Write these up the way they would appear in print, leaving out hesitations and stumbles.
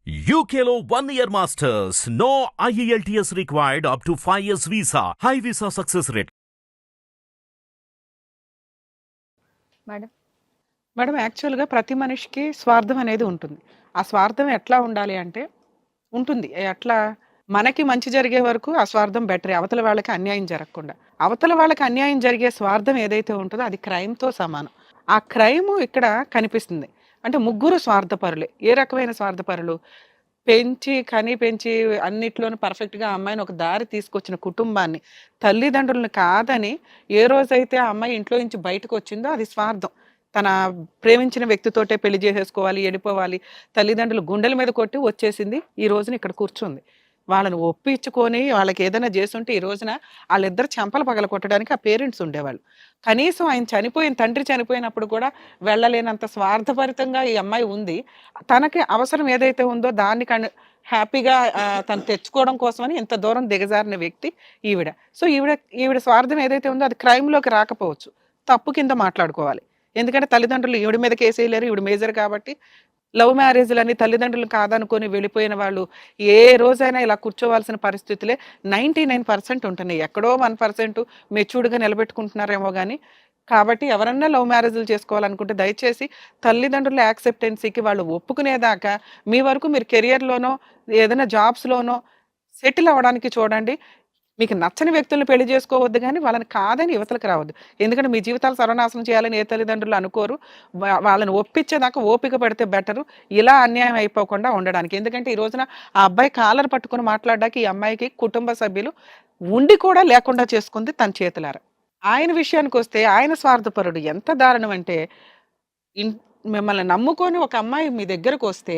UKLO 1 year masters. No IELTS required up to 5 years visa. High visa success rate. Madam madam యాక్చువల్గా ప్రతి మనిషికి స్వార్థం అనేది ఉంటుంది. ఆ స్వార్థం ఎట్లా ఉండాలి అంటే ఉంటుంది. ఎట్లా మనకి మంచి జరిగే వరకు ఆ స్వార్థం బెటరే. అవతల వాళ్ళకి అన్యాయం జరగకుండా. అవతల వాళ్ళకి అన్యాయం జరిగే స్వార్థం ఏదైతే ఉంటుందో అది క్రైమ్‌తో సమానం. ఆ క్రైము ఇక్కడ కనిపిస్తుంది. అంటే ముగ్గురు స్వార్థపరులే. ఏ రకమైన స్వార్థపరులు? పెంచి అన్నిట్లోనూ పర్ఫెక్ట్‌గా ఆ అమ్మాయిని ఒక దారి తీసుకొచ్చిన కుటుంబాన్ని, తల్లిదండ్రులను కాదని ఏ రోజైతే ఆ అమ్మాయి ఇంట్లో నుంచి బయటకొచ్చిందో అది స్వార్థం. తన ప్రేమించిన వ్యక్తితోటే పెళ్లి చేసేసుకోవాలి, ఎళ్ళిపోవాలి. తల్లిదండ్రులు గుండెల మీద కొట్టి వచ్చేసింది. ఈ రోజున ఇక్కడ కూర్చుంది. వాళ్ళని ఒప్పించుకొని వాళ్ళకేదైనా జేసుంటే ఈ రోజున ఆళ్ళిద్దరు చెంపలు పగలగొట్టడానికి ఆ పేరెంట్స్ ఉండేవాళ్ళు. కనీసం ఆయన తండ్రి చనిపోయినప్పుడు కూడా వెళ్ళలేనంత స్వార్థభరితంగా ఈ అమ్మాయి ఉంది. తనకి అవసరం ఏదైతే ఉందో దాన్ని హ్యాపీగా తను తెచ్చుకోవడం కోసమని ఇంత దూరం దిగజారిన వ్యక్తి ఈవిడ. సో, ఈవిడ స్వార్థం ఏదైతే ఉందో అది క్రైమ్‌లోకి రాకపోవచ్చు. తప్పు కింద మాట్లాడుకోవాలి. ఎందుకంటే తల్లిదండ్రులు ఈవిడ మీద కేసేయలేరు. ఈవిడ మేజర్ కాబట్టి లవ్ మ్యారేజ్‌లని తల్లిదండ్రులు కాదనుకోని వెళ్ళిపోయిన వాళ్ళు ఏ రోజైనా ఇలా కూర్చోవాల్సిన పరిస్థితులే 99% ఉంటున్నాయి. ఎక్కడో 1% మెచ్యూర్డ్‌గా నిలబెట్టుకుంటున్నారేమో గానీ, కాబట్టి ఎవరన్నా లవ్ మ్యారేజ్‌లు చేసుకోవాలనుకుంటే దయచేసి తల్లిదండ్రుల యాక్సెప్టెన్సీకి వాళ్ళు ఒప్పుకునేదాకా మీ వరకు మీరు కెరియర్‌లోనో, ఏదైనా జాబ్స్‌లోనో సెటిల్ అవ్వడానికి చూడండి. మీకు నచ్చని వ్యక్తులను పెళ్లి చేసుకోవద్దు గానీ, వాళ్ళని కాదని యువతలకు రావద్దు. ఎందుకంటే మీ జీవితాలు సర్వనాశనం చేయాలని ఏ తల్లిదండ్రులు అనుకోరు. వాళ్ళని ఒప్పించేదాకా ఓపిక పడితే బెటరు. ఇలా అన్యాయం అయిపోకుండా ఉండడానికి. ఎందుకంటే ఈ రోజున ఆ అబ్బాయి కాలర్ పట్టుకొని మాట్లాడడానికి ఈ అమ్మాయికి కుటుంబ సభ్యులు ఉండి కూడా లేకుండా చేసుకుంది తన చేతులారా. ఆయన విషయానికొస్తే ఆయన స్వార్థపరుడు. ఎంత దారుణం అంటే ఇన్ మిమ్మల్ని నమ్ముకొని ఒక అమ్మాయి మీ దగ్గరకొస్తే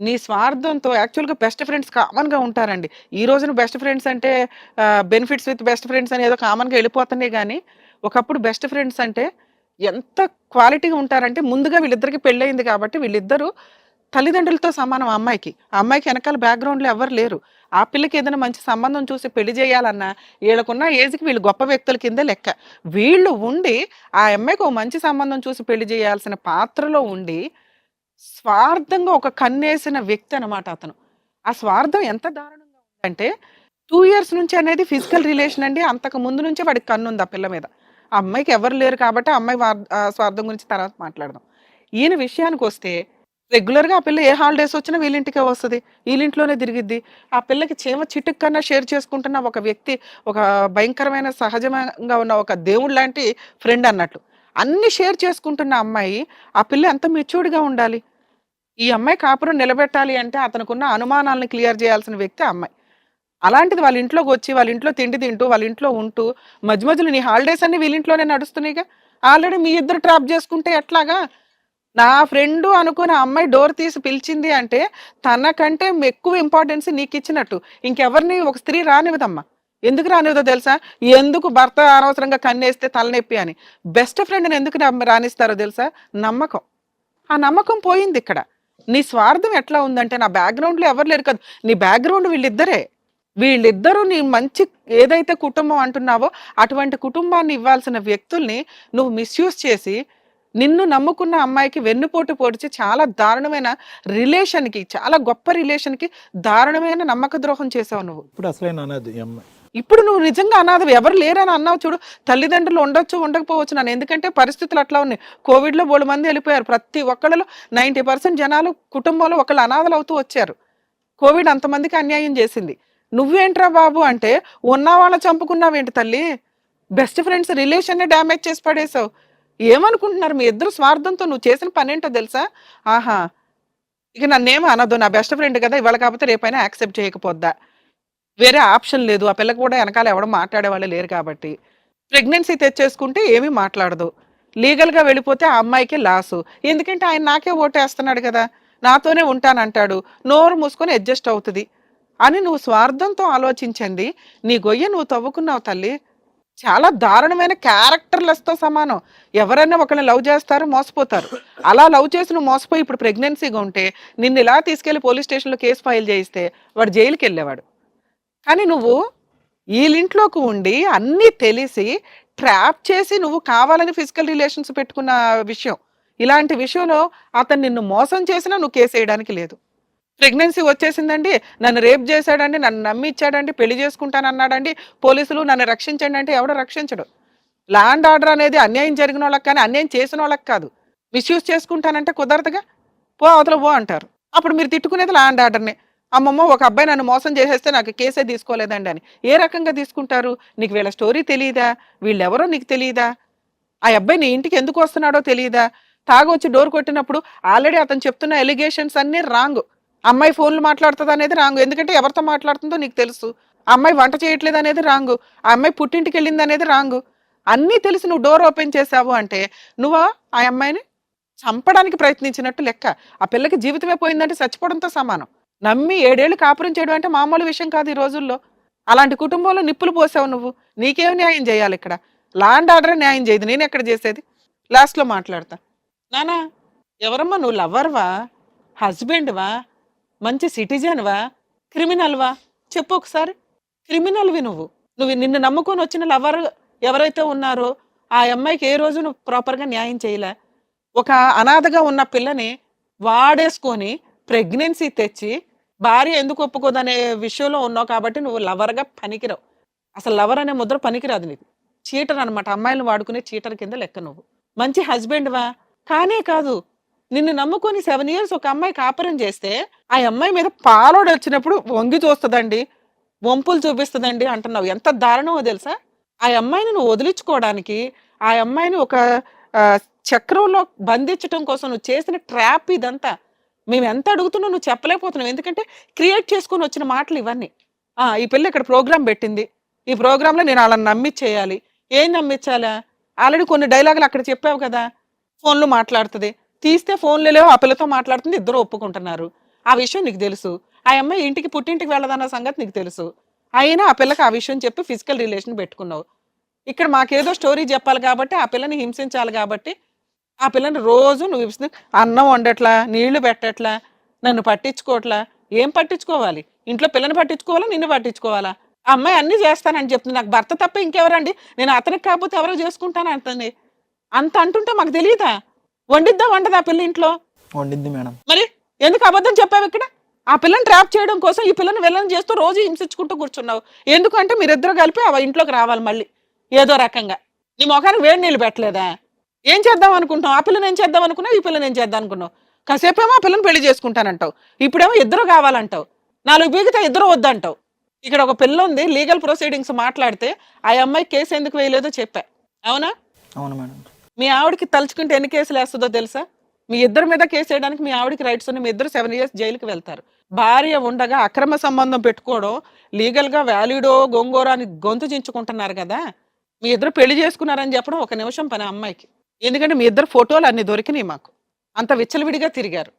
నీ స్వార్థంతో యాక్చువల్‌గా బెస్ట్ ఫ్రెండ్స్ కామన్‌గా ఉంటారండి. ఈ రోజున బెస్ట్ ఫ్రెండ్స్ అంటే బెనిఫిట్స్ విత్ బెస్ట్ ఫ్రెండ్స్ అని ఏదో కామన్‌గా ఎళ్ళిపోతున్నాయి గానీ, ఒకప్పుడు బెస్ట్ ఫ్రెండ్స్ అంటే ఎంత క్వాలిటీగా ఉంటారంటే ముందుగా వీళ్ళిద్దరికీ పెళ్లయింది కాబట్టి వీళ్ళిద్దరూ తల్లిదండ్రులతో సమానం ఆ అమ్మాయికి. ఆ అమ్మాయికి ఎనకాల బ్యాక్‌గ్రౌండ్‌లో ఎవ్వరు లేరు. ఆ పిల్లకి ఏదైనా మంచి సంబంధం చూసి పెళ్లి చేయాలన్నా ఈళ్ళకున్న ఏజ్‌కి వీళ్ళు గొప్ప వ్యక్తుల కిందే లెక్క. వీళ్ళు ఉండి ఆ అమ్మాయికి ఓ మంచి సంబంధం చూసి పెళ్లి చేయాల్సిన పాత్రలో ఉండి స్వార్థంగా ఒక కన్నేసిన వ్యక్తి అనమాట అతను. ఆ స్వార్థం ఎంత దారుణంగా ఉందంటే 2 ఇయర్స్ నుంచి అనేది ఫిజికల్ రిలేషన్ అండి. అంతకు ముందు నుంచే వాడికి కన్నుంది ఆ పిల్ల మీద. ఆ అమ్మాయికి ఎవరు లేరు కాబట్టి ఆ అమ్మాయి స్వార్థం గురించి తర్వాత మాట్లాడదాం. ఈయన విషయానికొస్తే రెగ్యులర్‌గా ఆ పిల్ల ఏ హాలిడేస్ వచ్చినా వీళ్ళింటికే వస్తది. ఈళ్ళింట్లోనే తిరిగిద్ది. ఆ పిల్లకి చీమ చిటుకు కన్నా షేర్ చేసుకుంటున్న ఒక వ్యక్తి, ఒక భయంకరమైన సహజంగా ఉన్న ఒక దేవుడులాంటి ఫ్రెండ్ అన్నట్లు. అన్నీ షేర్ చేసుకుంటున్న అమ్మాయి, ఆ పిల్ల ఎంత మెచ్యూర్డ్‌గా ఉండాలి. ఈ అమ్మాయి కాపురం నిలబెట్టాలి అంటే అతనుకున్న అనుమానాలను క్లియర్ చేయాల్సిన వ్యక్తి ఆ అమ్మాయి. అలాంటిది వాళ్ళ ఇంట్లోకొచ్చి, వాళ్ళ ఇంట్లో తిండి తింటూ, వాళ్ళ ఇంట్లో ఉంటూ, మధ్యలో నీ హాలిడేస్ అన్నీ వీళ్ళింట్లోనే నడుస్తున్నాయిగా. ఆల్రెడీ మీ ఇద్దరు ట్రాప్ చేసుకుంటే ఎట్లాగా? నా ఫ్రెండు అనుకుని ఆ అమ్మాయి డోర్ తీసి పిలిచింది అంటే, తనకంటే ఎక్కువ ఇంపార్టెన్స్ నీకిచ్చినట్టు. ఇంకెవరిని ఒక స్త్రీ రానివ్వదమ్మా. ఎందుకు రానివ్వదో తెలుసా? ఎందుకు భర్త అనవసరంగా కన్నేస్తే తలనొప్పి అని. బెస్ట్ ఫ్రెండ్‌ని ఎందుకు రానిస్తారో తెలుసా? నమ్మకం. ఆ నమ్మకం పోయిందిక్కడ. నీ స్వార్థం ఎట్లా ఉందంటే, నా బ్యాక్‌గ్రౌండ్‌లో ఎవరు లేరు కాదు. నీ బ్యాక్‌గ్రౌండ్ వీళ్ళిద్దరే. వీళ్ళిద్దరూ నీ మంచి ఏదైతే కుటుంబం అంటున్నావో, అటువంటి కుటుంబాన్ని ఇవ్వాల్సిన వ్యక్తుల్ని నువ్వు మిస్‌యూజ్ చేసి, నిన్ను నమ్ముకున్న అమ్మాయికి వెన్నుపోటు పొడిచి చాలా దారుణమైన రిలేషన్‌కి, చాలా గొప్ప రిలేషన్‌కి దారుణమైన నమ్మక ద్రోహం చేశావు నువ్వు. ఇప్పుడు అసలైన అనాథ ఈ అమ్మాయి. ఇప్పుడు నువ్వు నిజంగా అనాథవి. ఎవరు లేరని అన్నావు చూడు. తల్లిదండ్రులు ఉండొచ్చు, ఉండకపోవచ్చు నాన్న. ఎందుకంటే పరిస్థితులు అట్లా ఉన్నాయి. కోవిడ్‌లో బోలెడుమంది ఎళ్ళిపోయారు. ప్రతి ఒక్కళ్ళలో 90% జనాలు కుటుంబంలో ఒకళ్ళు అనాథలు అవుతూ వచ్చారు. కోవిడ్ అంతమందికి అన్యాయం చేసింది. నువ్వేంట్రా బాబు అంటే, ఉన్న వాళ్ళని చంపుకున్నావేంటి తల్లి? బెస్ట్ ఫ్రెండ్స్ రిలేషన్‌ని డ్యామేజ్ చేసి పడేసావు. ఏమనుకుంటున్నారు మీ ఇద్దరు స్వార్థంతో నువ్వు చేసిన పనేంటో తెలుసా? ఆహా! ఇక నన్నేమి అనొద్దు. నా బెస్ట్ ఫ్రెండ్ కదా! ఇవాళ కాకపోతే రేపైనా యాక్సెప్ట్ చేయకపోద్దా? వేరే ఆప్షన్ లేదు. ఆ పిల్లకి కూడా ఎనకాల ఎవడు మాట్లాడేవాళ్ళు లేరు కాబట్టి. ప్రెగ్నెన్సీ తెచ్చేసుకుంటే ఏమీ మాట్లాడదు. లీగల్‌గా వెళ్ళిపోతే ఆ అమ్మాయికి లాసు. ఎందుకంటే ఆయన నాకే ఓటేస్తున్నాడు కదా! నాతోనే ఉంటానంటాడు. నోరు మూసుకొని అడ్జస్ట్ అవుతది. అని నువ్వు స్వార్థంతో ఆలోచించండి. నీ గొయ్య నువ్వు తవ్వుకున్నావు తల్లి. చాలా దారుణమైన క్యారెక్టర్‌లెస్‌తో సమానం. ఎవరైనా ఒకళ్ళని లవ్ చేస్తారు, మోసపోతారు. అలా లవ్ చేసి నువ్వు మోసపోయి ఇప్పుడు ప్రెగ్నెన్సీగా ఉంటే, నిన్ను ఇలా తీసుకెళ్ళి పోలీస్ స్టేషన్‌లో కేస్ ఫైల్ చేయిస్తే వాడు జైలుకెళ్ళేవాడు. కానీ నువ్వు ఈళ్ళింట్లోకి ఉండి అన్నీ తెలిసి ట్రాప్ చేసి నువ్వు కావాలని ఫిజికల్ రిలేషన్స్ పెట్టుకున్న విషయం. ఇలాంటి విషయంలో అతను నిన్ను మోసం చేసినా నువ్వు కేసేయడానికి లేదు. ప్రెగ్నెన్సీ వచ్చేసిందండి, నన్ను రేప్ చేశాడండి, నన్ను నమ్మి ఇచ్చాడండి, పెళ్లి చేసుకుంటానన్నాడండి, పోలీసులు నన్ను రక్షించండి అంటే ఎవడో రక్షించడు. ల్యాండ్ ఆర్డర్ అనేది అన్యాయం జరిగిన వాళ్ళకి కానీ అన్యాయం చేసిన వాళ్ళకి కాదు. మిస్యూజ్ చేసుకుంటానంటే కుదరదుగా, పో అవతల పో అంటారు. అప్పుడు మీరు తిట్టుకునేది ల్యాండ్ ఆర్డర్ని. అమ్మమ్మ ఒక అబ్బాయి నన్ను మోసం చేసేస్తే నాకు కేసే తీసుకోలేదండి అని. ఏ రకంగా తీసుకుంటారు? నీకు వీళ్ళ స్టోరీ తెలియదా? వీళ్ళెవరో నీకు తెలియదా? ఆ అబ్బాయి నీ ఇంటికి ఎందుకు వస్తున్నాడో తెలియదా? తాగొచ్చి డోర్ కొట్టినప్పుడు ఆల్రెడీ అతను చెప్తున్న ఎలిగేషన్స్ అన్నీ రాంగ్. అమ్మాయి ఫోన్లు మాట్లాడుతుంది అనేది రాంగ్, ఎందుకంటే ఎవరితో మాట్లాడుతుందో నీకు తెలుసు. ఆ అమ్మాయి వంట చేయట్లేదు అనేది రాంగ్, ఆ అమ్మాయి పుట్టింటికి వెళ్ళింది అనేది రాంగ్. అన్నీ తెలిసి నువ్వు డోర్ ఓపెన్ చేసావు అంటే నువ్వు ఆ అమ్మాయిని చంపడానికి ప్రయత్నించినట్టు లెక్క. ఆ పిల్లకి జీవితమే పోయిందంటే చచ్చిపోవడంతో సమానం. నమ్మి 7 ఏళ్ళు కాపురం చేయడం అంటే మామూలు విషయం కాదు ఈ రోజుల్లో. అలాంటి కుటుంబంలో నిప్పులు పోసావు నువ్వు. నీకేం న్యాయం చేయాలి ఇక్కడ? ల్యాండ్ ఆర్డర్ న్యాయం చేయదు, నేను ఎక్కడ చేసేది? లాస్ట్లో మాట్లాడతా. నానా, ఎవరమ్మా నువ్వు? లవ్వర్వా? హస్బెండ్వా? మంచి సిటిజన్వా? క్రిమినల్వా? చెప్పు ఒకసారి. క్రిమినల్వి నువ్వు. నిన్ను నమ్ముకొని వచ్చిన లవర్ ఎవరైతే ఉన్నారో ఆ అమ్మాయికి ఏ రోజు నువ్వు ప్రాపర్గా న్యాయం చేయలే. ఒక అనాథగా ఉన్న పిల్లని వాడేసుకొని ప్రెగ్నెన్సీ తెచ్చి భార్య ఎందుకు ఒప్పుకోదనే విషయంలో ఉన్నావు కాబట్టి నువ్వు లవర్గా పనికిరావు. అసలు లవర్ అనే ముద్ర పనికిరాదు నీకు. చీటర్ అనమాట, అమ్మాయిలను వాడుకునే చీటర్ కింద లెక్క నువ్వు. మంచి హస్బెండ్వా? కానే కాదు, నిన్ను నమ్ముకొని 7 years ఒక అమ్మాయి కాపురం చేస్తే ఆ అమ్మాయి మీద పాలోడు వచ్చినప్పుడు వంగి చూస్తుందండి, వంపులు చూపిస్తుందండి అంటున్నావు. ఎంత దారుణమో తెలుసా? ఆ అమ్మాయిని నువ్వు వదిలించుకోవడానికి, ఆ అమ్మాయిని ఒక చక్రంలో బంధించడం కోసం నువ్వు చేసిన ట్రాప్ ఇదంతా. మేము ఎంత అడుగుతున్నా నువ్వు చెప్పలేకపోతున్నావు, ఎందుకంటే క్రియేట్ చేసుకొని వచ్చిన మాటలు ఇవన్నీ. ఈ పిల్ల ఇక్కడ ప్రోగ్రామ్ పెట్టింది, ఈ ప్రోగ్రాంలో నేను వాళ్ళని నమ్మిచ్చేయాలి. ఏం నమ్మించాలా? ఆల్రెడీ కొన్ని డైలాగులు అక్కడ చెప్పావు కదా. ఫోన్లు మాట్లాడుతుంది, తీస్తే ఫోన్లు లేవు, ఆ పిల్లతో మాట్లాడుతుంది, ఇద్దరు ఒప్పుకుంటున్నారు. ఆ విషయం నీకు తెలుసు. ఆ అమ్మాయి ఇంటికి పుట్టింటికి వెళ్ళదన్న సంగతి నీకు తెలుసు. అయినా ఆ పిల్లకి ఆ విషయం చెప్పి ఫిజికల్ రిలేషన్ పెట్టుకున్నావు. ఇక్కడ మాకేదో స్టోరీ చెప్పాలి కాబట్టి, ఆ పిల్లని హింసించాలి కాబట్టి, ఆ పిల్లని రోజు నువ్వు అన్నం వండట్లా, నీళ్లు పెట్టట్లా, నన్ను పట్టించుకోవట్లా. ఏం పట్టించుకోవాలి? ఇంట్లో పిల్లని పట్టించుకోవాలా, నిన్ను పట్టించుకోవాలా? ఆ అమ్మాయి అన్ని చేస్తానని చెప్తుంది. నాకు భర్త తప్ప ఇంకెవరండి, నేను అతనికి కాకపోతే ఎవరో చేసుకుంటాను అంటుంది. అంత అంటుంటే మాకు తెలియదా? వండిద్దా వండదా పిల్ల ఇంట్లో? వండిద్ది మేడం. మరి ఎందుకు అబద్ధం చెప్పావు ఇక్కడ? ఆ పిల్లని ట్రాప్ చేయడం కోసం ఈ పిల్లని వెళ్ళని చేస్తూ రోజు హింసించుకుంటూ కూర్చున్నావు. ఎందుకంటే మీరిద్దరు కలిపి ఆ ఇంట్లోకి రావాలి మళ్ళీ ఏదో రకంగా. నీ మొఖానికి వేడి నీళ్ళు పెట్టలేదా? ఏం చేద్దాం అనుకుంటావు? ఆ పిల్లని ఏం చేద్దాం అనుకున్నావు, ఈ పిల్లని ఏం చేద్దాం అనుకున్నావు? కాసేపేమో ఆ పిల్లని పెళ్లి చేసుకుంటానంటావు, ఇప్పుడేమో ఇద్దరు కావాలంటావు, 4 బీగితే ఇద్దరు వద్దంటావు. ఇక్కడ ఒక పిల్ల ఉంది, లీగల్ ప్రొసీడింగ్స్ మాట్లాడితే ఆ అమ్మాయి కేసు ఎందుకు వేయలేదో చెప్పా, అవునా? అవును మేడం. మీ ఆవిడకి తలుచుకుంటే ఎన్ని కేసులు వేస్తుందో తెలుసా? మీ ఇద్దరి మీద కేసు వేయడానికి మీ ఆవిడకి రైట్స్ ఉన్నాయి. మీ ఇద్దరు 7 years జైలుకి వెళ్తారు. భార్య ఉండగా అక్రమ సంబంధం పెట్టుకోవడం లీగల్గా వ్యాలిడో గొంగోరా అని గొంతు చించుకుంటున్నారు కదా. మీ ఇద్దరు పెళ్లి చేసుకున్నారని చెప్పడం 1 నిమిషం పని అమ్మాయికి. ఎందుకంటే మీ ఇద్దరు ఫోటోలు అన్ని దొరికినాయి మాకు. అంత విచ్చలవిడిగా తిరిగారు.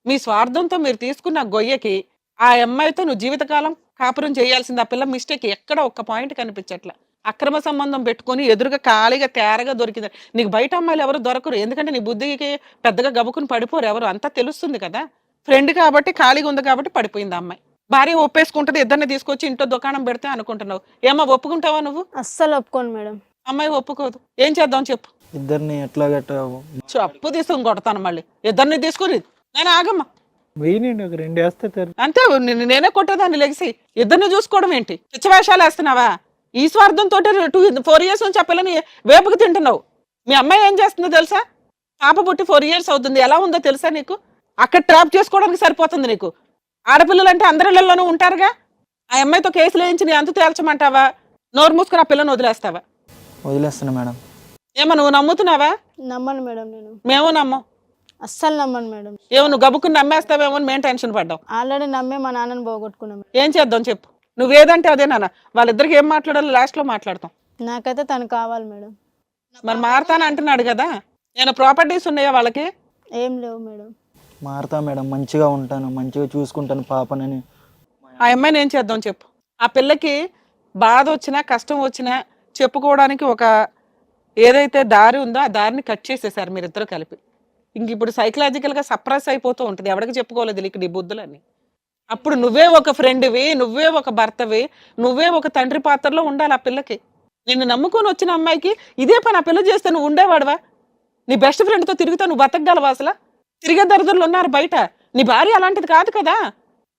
మీ స్వార్థంతో మీరు తీసుకున్న గొయ్యకి ఆ అమ్మాయితో నువ్వు జీవితకాలం కాపురం చేయాల్సింది. ఆ పిల్ల మిస్టేక్ ఎక్కడ ఒక్క పాయింట్ కనిపించట్లా. అక్రమ సంబంధం పెట్టుకుని ఎదురుగా ఖాళీగా తేరగా దొరికింది. నీకు బయట అమ్మాయిలు ఎవరు దొరకరు, ఎందుకంటే నీ బుద్ధికి పెద్దగా గబుకుని పడిపోరు ఎవరు, అంతా తెలుస్తుంది కదా. ఫ్రెండ్ కాబట్టి ఖాళీగా ఉంది కాబట్టి పడిపోయింది అమ్మాయి. భార్య ఒప్పేసుకుంటుంది, ఇద్దరిని తీసుకొచ్చి ఇంట్లో దుకాణం పెడితే అనుకుంటున్నావు. ఏమో ఒప్పుకుంటావా నువ్వు? అస్సలు ఒప్పుకోను మేడం. అమ్మాయి ఒప్పుకోదు. ఏం చేద్దాం చెప్పు? ఇద్దరిని ఎట్లా చెప్పు తీసుకుని కొడతాను మళ్ళీ. ఇద్దరిని తీసుకుని నేను ఆగమ్మా వెయ్యండి, ఒక 2 వేస్తే అంతే. నేనే కొట్టేదాన్ని లెగిసి. ఇద్దరిని చూసుకోవడం ఏంటి? పిచ్చవేషాలు వేస్తున్నావా? ఈ స్వార్థంతో 4 years నుంచి ఆ పిల్లని వేపుకు తింటున్నావు. మీ అమ్మాయి ఏం చేస్తుందో తెలుసా? పాప పుట్టి 4 years అవుతుంది. ఎలా ఉందో తెలుసా నీకు? అక్కడ ట్రాప్ చేసుకోవడానికి సరిపోతుంది నీకు. ఆడపిల్లలు అంటే అందరిళ్లలోనూ ఉంటారుగా. ఆ అమ్మాయితో కేసులు వేయించి నీ అంత తేల్చమంటావా? నోరు మూసుకుని ఆ పిల్లని వదిలేస్తావా? వదిలేస్తాను మేడం. ఏమో నువ్వు నమ్ముతున్నావా? నమ్మను మేడం. నేను మేము నమ్మం. అస్సలు నమ్మను మేడం. ఏమో నువ్వు గబుక్కుని నమ్మేస్తావేమో అని మేము టెన్షన్ పడ్డాం. ఆల్రెడీ నమ్మే మా నాన్నని పోగొట్టుకున్నాం. ఏం చేద్దాం చెప్పు? నువ్వేదంటే అదే నాన్న. వాళ్ళిద్దరికి ఏం మాట్లాడాలో లాస్ట్లో మాట్లాడతాం. నాకైతే తను కావాలి మేడం. మరి మారతాను అంటున్నాడు కదా. నేను ప్రాపర్టీస్ ఉన్నాయా వాళ్ళకి? ఏం లేవు మేడం. మారుతా మేడం, మంచిగా ఉంటాను, మంచిగా చూసుకుంటాను పాపనని. ఆ అమ్మాయిని ఏం చేద్దాం చెప్పు? ఆ పిల్లకి బాధ వచ్చినా కష్టం వచ్చినా చెప్పుకోవడానికి ఒక ఏదైతే దారి ఉందో ఆ దారిని కట్ చేసేసారు మీరిద్దరు కలిపి. ఇంక ఇప్పుడు సైకలాజికల్గా సప్రెస్ అయిపోతూ ఉంటుంది. ఎవరికి చెప్పుకోలేదు ఇక్కడ ఈ బుద్ధులన్నీ. అప్పుడు నువ్వే ఒక ఫ్రెండ్వి, నువ్వే ఒక భర్తవి, నువ్వే ఒక తండ్రి పాత్రలో ఉండాలి ఆ పిల్లకి. నిన్ను నమ్ముకొని వచ్చిన అమ్మాయికి ఇదే పని ఆ పిల్ల చేస్తే నువ్వు ఉండేవాడువా? నీ బెస్ట్ ఫ్రెండ్తో తిరిగితే నువ్వు బతకగలవా? అసలు తిరిగే దరిద్రులు ఉన్నారు బయట. నీ భార్య అలాంటిది కాదు కదా.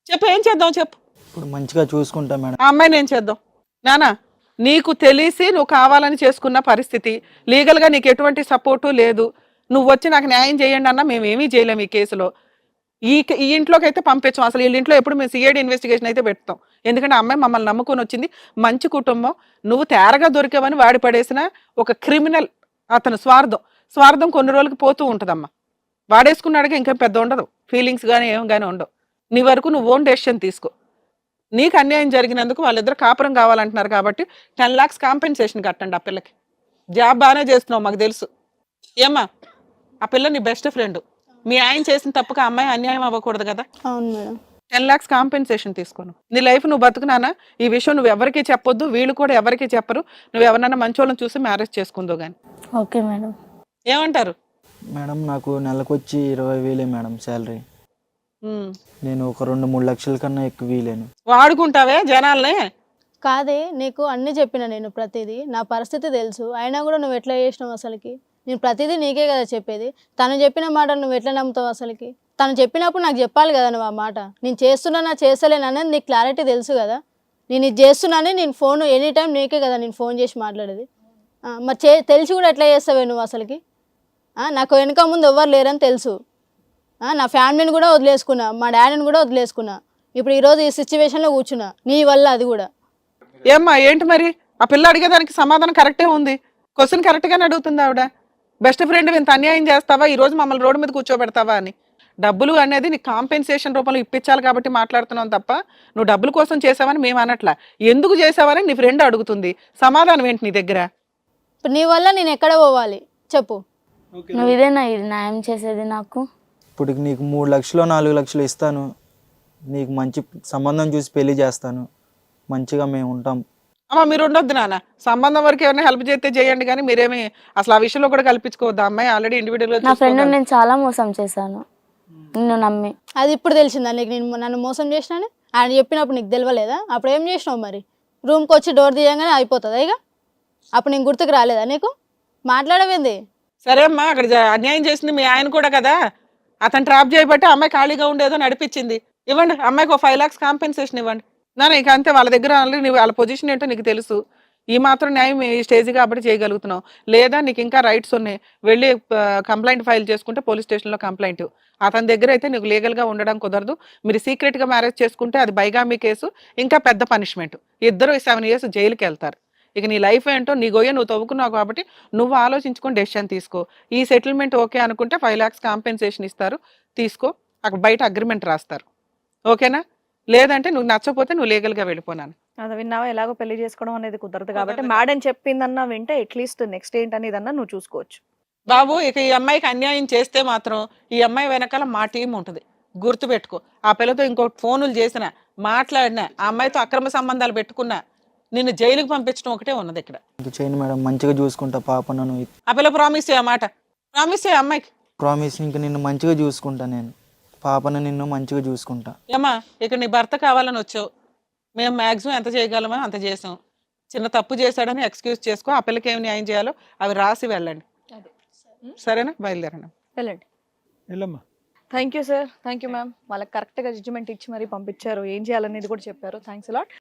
చెప్పు, ఏం చేద్దాం చెప్పు. ఇప్పుడు మంచిగా చూసుకుంటా మేడం. ఆ అమ్మాయిని ఏం చేద్దాం నానా? నీకు తెలిసి నువ్వు కావాలని చేసుకున్న పరిస్థితి, లీగల్గా నీకు ఎటువంటి సపోర్టు లేదు. నువ్వు వచ్చి నాకు న్యాయం చేయండి అన్నా మేము ఏమీ చేయలేము ఈ కేసులో. ఈ ఇంట్లోకి అయితే పంపించాం. అసలు వీళ్ళ ఇంట్లో ఎప్పుడు మేము సిఐడి ఇన్వెస్టిగేషన్ అయితే పెడతాం. ఎందుకంటే ఆ అమ్మాయి మమ్మల్ని నమ్ముకొని వచ్చింది, మంచి కుటుంబం. నువ్వు తేరగా దొరికావని వాడి పడేసిన ఒక క్రిమినల్. అతను స్వార్థం కొన్ని రోజులకి పోతూ ఉంటుందమ్మా. వాడేసుకున్నాడుగా ఇంకా పెద్ద ఉండదు, ఫీలింగ్స్ కానీ ఏం కానీ ఉండవు. నీ వరకు నువ్వు ఓన్ డెసిషన్ తీసుకో. నీకు అన్యాయం జరిగినందుకు వాళ్ళిద్దరు కాపురం కావాలంటున్నారు కాబట్టి 10 lakhs కాంపెన్సేషన్ కట్టండి ఆ పిల్లకి. జాబ్ బాగానే చేస్తున్నావు మాకు తెలుసు. ఏమ్మా, ఆ పిల్ల నీ బెస్ట్ ఫ్రెండ్. మీ ఆయన చేసిన తప్పుగా అమ్మాయి అన్యాయం అవ్వకూడదు కదా. అవును మేడం. 10 lakhs కాంపెన్సేషన్ తీసుకోను. నీ లైఫ్ నువ్వు బతుకునానా? ఈ విషయం నువ్వు ఎవరికీ చెప్పొద్దు, వీళ్ళు కూడా ఎవరికీ చెప్పరు. నువ్వు ఎవరన్నా మంచోళ్ళని చూసి మ్యారేజ్ చేసుకుందో గాని. Okay madam. ఏమంటారు మేడం నాకు నెలకొచ్చి 20,000 మేడం శాలరీ. ఉమ్. నేను ఒక 2-3 లక్షల కన్నా ఎక్కువ వీలేను. వాడుకుంటావే జనాల్ని? కాదే, నీకు అన్నీ చెప్పిన నేను ప్రతిదీ. నా పరిస్థితి తెలుసు, అయినా కూడా నువ్వు ఎట్లా చేసినావు అసలుకి? నేను ప్రతిదీ నీకే కదా చెప్పేది. తను చెప్పిన మాటలు నువ్వు ఎట్లా నమ్ముతావు అసలుకి? తను చెప్పినప్పుడు నాకు చెప్పాలి కదా నువ్వు ఆ మాట. నేను చేస్తున్నా చేస్తలేను అనేది నీకు క్లారిటీ తెలుసు కదా. నేను ఇది చేస్తున్నానే, నేను ఫోన్ ఎనీ టైం నీకే కదా నేను ఫోన్ చేసి మాట్లాడేది. మరి తెలిసి కూడా ఎట్లా చేస్తావే నువ్వు అసలుకి? నాకు వెనుక ముందు ఎవ్వరు లేరని తెలుసు. నా ఫ్యామిలీని కూడా వదిలేసుకున్నా, మా డాడీని కూడా వదిలేసుకున్నా. ఇప్పుడు ఈరోజు ఈ సిచ్యువేషన్లో కూర్చున్నా నీ వల్ల. అది కూడా ఏమ్మా ఏంటి మరి? ఆ పిల్ల అడిగేదానికి సమాధానం కరెక్టే ఉంది. క్వశ్చన్ కరెక్ట్గానే అడుగుతుంది ఆవిడ. బెస్ట్ ఫ్రెండ్ ఇంత అన్యాయం చేస్తావా, ఈ రోజు మమ్మల్ని రోడ్డు మీద కూర్చోబెడతావా అని. డబ్బులు అనేది నీకు కాంపెన్సేషన్ రూపంలో ఇప్పించాలి కాబట్టి మాట్లాడుతున్నావు తప్ప నువ్వు డబ్బుల కోసం చేసావని మేము అనట్లా. ఎందుకు చేసావని నీ ఫ్రెండ్ అడుగుతుంది. సమాధానం ఏంటి నీ దగ్గర? ఇప్పుడు నీ వల్ల నేను ఎక్కడ పోవాలి చెప్పు? నువ్వు ఇదేనా ఇది న్యాయం చేసేది నాకు? ఇప్పుడు నీకు 3 లక్షలు 4 లక్షలు ఇస్తాను, నీకు మంచి సంబంధం చూసి పెళ్లి చేస్తాను, మంచిగా మేము ఉంటాం. అమ్మా మీరు ఉండొద్దు నాన్న. సంబంధం వరకు ఎవరైనా హెల్ప్ చేస్తే చేయండి కానీ మీరేమి అసలు ఆ విషయంలో కూడా కల్పించుకోవద్దు. అమ్మాయి ఆల్రెడీ ఇండివిజువల్ నా ఫ్రెండ్ నేను చాలా మోసం చేశాను నిన్ను నమ్మి. అది ఇప్పుడు తెలిసిందా నీకు నేను నన్ను మోసం చేసినాను? ఆయన చెప్పినప్పుడు నీకు తెలియలేదా? అప్పుడు ఏం చేసినావు మరి? రూమ్కి వచ్చి డోర్ తీయగానే అయిపోతుందా ఇక? అప్పుడు నేను గుర్తుకు రాలేదా నీకు? మాట్లాడవేంది? సరే అమ్మా, అక్కడ అన్యాయం చేసింది మీ ఆయన కూడా కదా. అతను ట్రాప్ చేయబట్టి అమ్మాయి ఖాళీగా ఉండేదో నడిపించింది. ఇవ్వండి అమ్మాయికి ఒక 5 lakhs కాంపెన్సేషన్ ఇవ్వండి. నాన్న ఇక అంతే. వాళ్ళ దగ్గర ఆల్రెడీ వాళ్ళ పొజిషన్ ఏంటో నీకు తెలుసు. ఈ మాత్రం న్యాయం ఈ స్టేజ్ కాబట్టి చేయగలుగుతున్నావు. లేదా నీకు ఇంకా రైట్స్ ఉన్నాయి, వెళ్ళి కంప్లైంట్ ఫైల్ చేసుకుంటే పోలీస్ స్టేషన్లో కంప్లైంట్. అతని దగ్గర అయితే నీకు లీగల్గా ఉండడం కుదరదు. మీరు సీక్రెట్గా మ్యారేజ్ చేసుకుంటే అది బైగామీ కేసు, ఇంకా పెద్ద పనిష్మెంట్. ఇద్దరు 7 years జైలుకి వెళ్తారు. ఇక నీ లైఫ్ ఏంటో నీ గొయ్య నువ్వు తవ్వుకున్నావు కాబట్టి నువ్వు ఆలోచించుకొని డెసిషన్ తీసుకో. ఈ సెటిల్మెంట్ ఓకే అనుకుంటే 5 lakhs కాంపెన్సేషన్ ఇస్తారు, తీసుకో. అక్కడ బయట అగ్రిమెంట్ రాస్తారు, ఓకేనా? లేదంటే నువ్వు నచ్చపోతే నువ్వు లీగల్గా వెళ్ళిపోనాను. అది విన్నావా? ఎలాగో పెళ్లి చేసుకోవడం అనేది కుదరదు కాబట్టి మేడం చెప్పిందన్నా వింటే అట్లీస్ట్ నెక్స్ట్ ఏంటనేదన్నా నువ్వు చూసుకోవచ్చు. బాబు ఇక ఈ అమ్మాయికి అన్యాయం చేస్తే మాత్రం ఈ అమ్మాయి వెనకాల మా టీం ఉంటుంది, గుర్తుపెట్టుకో. ఆ పిల్లతో ఇంకో ఫోనులు చేసినా, మాట్లాడినా, ఆ అమ్మాయితో అక్రమ సంబంధాలు పెట్టుకున్నా, నిన్ను జైలుకి పంపించడం ఒకటే ఉన్నది ఇక్కడ. చేయండి మేడం, మంచిగా చూసుకుంటా పాప. నన్ను ఆ పిల్ల ప్రామిస్ చేయ మాట, ప్రామిస్ చేయ అమ్మాయికి. ప్రామిస్, ఇంకా నిన్ను మంచిగా చూసుకుంటా. నేను పాపను నిన్ను మంచిగా చూసుకుంటా. ఏమ్మా ఇక్కడ నీ భర్త కావాలని వచ్చావు, మేము మ్యాక్సిమం ఎంత చేయగలమో అంత చేసాం. చిన్న తప్పు చేశాడని ఎక్స్క్యూజ్ చేసుకో. ఆ పిల్లకి ఏమి న్యాయం చేయాలో అవి రాసి వెళ్ళండి, సరేనా? బయలుదేరండి, వెళ్ళండి. వెళ్ళమ్మా. Thank you sir, thank you ma'am. వాళ్ళకి కరెక్ట్గా జడ్జిమెంట్ ఇచ్చి మరీ పంపించారు. ఏం చేయాలనేది కూడా చెప్పారు. Thanks a lot.